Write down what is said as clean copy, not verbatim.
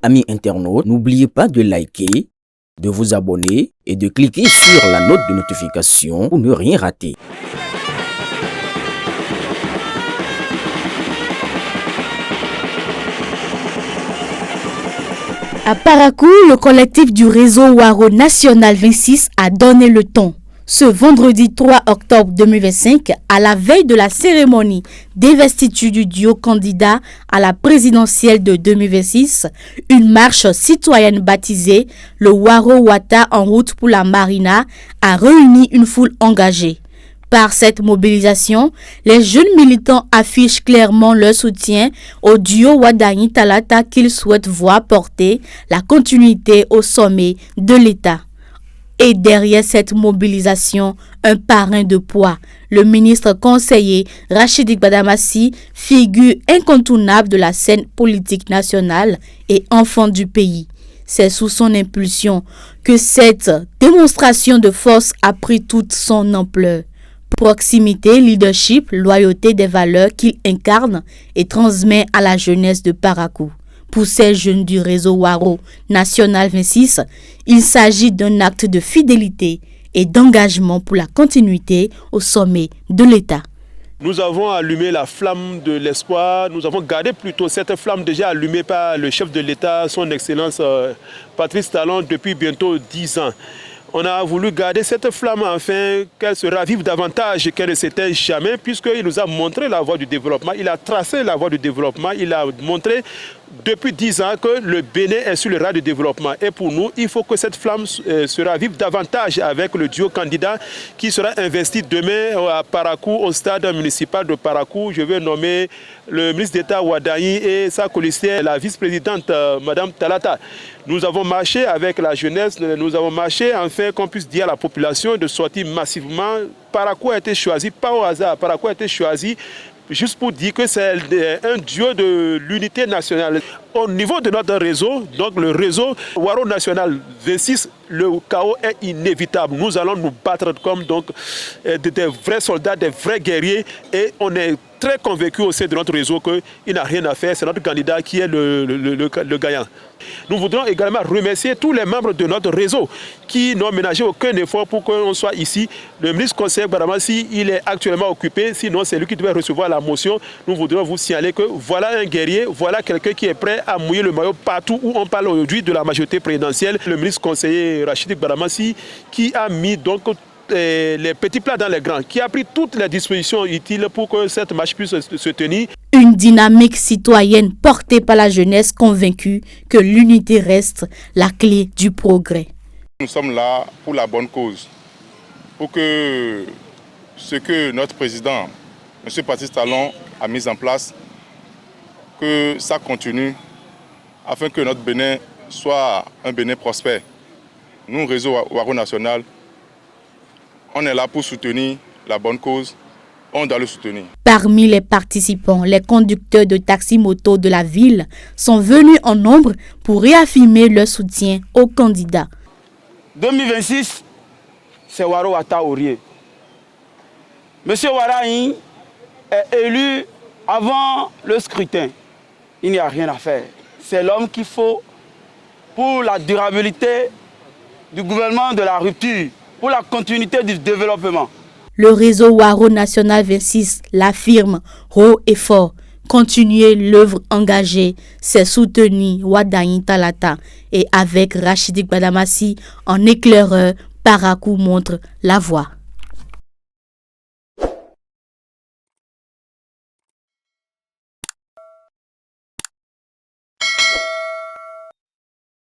Amis internautes, n'oubliez pas de liker, de vous abonner et de cliquer sur la note de notification pour ne rien rater. À Parakou, le collectif du réseau Waro National 26 a donné le ton. Ce vendredi 3 octobre 2025, à la veille de la cérémonie d'investiture du duo candidat à la présidentielle de 2026, une marche citoyenne baptisée le Waro Wata en route pour la Marina a réuni une foule engagée. Par cette mobilisation, les jeunes militants affichent clairement leur soutien au duo Wadayi Talata qu'ils souhaitent voir porter la continuité au sommet de l'État. Et derrière cette mobilisation, un parrain de poids, le ministre conseiller Rachidi Gbadamassi, figure incontournable de la scène politique nationale et enfant du pays. C'est sous son impulsion que cette démonstration de force a pris toute son ampleur. Proximité, leadership, loyauté des valeurs qu'il incarne et transmet à la jeunesse de Parakou. Pour ces jeunes du réseau Waro National 26, il s'agit d'un acte de fidélité et d'engagement pour la continuité au sommet de l'État. Nous avons allumé la flamme de l'espoir, nous avons gardé plutôt cette flamme déjà allumée par le chef de l'État, son Excellence Patrice Talon, depuis bientôt 10 ans. On a voulu garder cette flamme afin qu'elle se ravive davantage qu'elle ne s'éteint jamais, puisqu'il nous a montré la voie du développement, il a tracé la voie du développement, il a montré depuis 10 ans que le Bénin est sur le rail du développement. Et pour nous, il faut que cette flamme se ravive davantage avec le duo candidat qui sera investi demain à Parakou, au stade municipal de Parakou. Je vais nommer le ministre d'État Wadayi et sa colistière, la vice-présidente Madame Talata. Nous avons marché avec la jeunesse, nous avons marché afin qu'on puisse dire à la population de sortir massivement. Parakou a été choisi, pas au hasard, Parakou a été choisi juste pour dire que c'est un duo de l'unité nationale. Au niveau de notre réseau, donc le réseau Waro National 26, le chaos est inévitable. Nous allons nous battre comme donc des vrais soldats, des vrais guerriers, et on est très convaincus au sein de notre réseau qu'il n'a rien à faire. C'est notre candidat qui est le gagnant. Nous voudrons également remercier tous les membres de notre réseau qui n'ont ménagé aucun effort pour qu'on soit ici. Le ministre conseiller Gbadamassi, il est actuellement occupé, sinon c'est lui qui devait recevoir la motion. Nous voudrons vous signaler que voilà un guerrier, voilà quelqu'un qui est prêt à mouiller le maillot partout où on parle aujourd'hui de la majorité présidentielle. Le ministre conseiller Rachidi Gbadamassi qui a mis donc les petits plats dans les grands, qui a pris toutes les dispositions utiles pour que cette marche puisse se tenir. Une dynamique citoyenne portée par la jeunesse convaincue que l'unité reste la clé du progrès. Nous sommes là pour la bonne cause, pour que ce que notre président, M. Patrice Talon, a mis en place, que ça continue, afin que notre Bénin soit un Bénin prospère. Nous, réseau Waro National, on est là pour soutenir la bonne cause, on doit le soutenir. Parmi les participants, les conducteurs de taxi-moto de la ville sont venus en nombre pour réaffirmer leur soutien au candidat. 2026, c'est Waro Wata Orie. Monsieur Wadayi est élu avant le scrutin. Il n'y a rien à faire. C'est l'homme qu'il faut pour la durabilité du gouvernement de la rupture, pour la continuité du développement. Le réseau Waro National 26 l'affirme haut et fort. Continuer l'œuvre engagée, c'est soutenir Wadayi Talata. Et avec Rachidi Gbadamassi en éclaireur, Parakou montre la voie.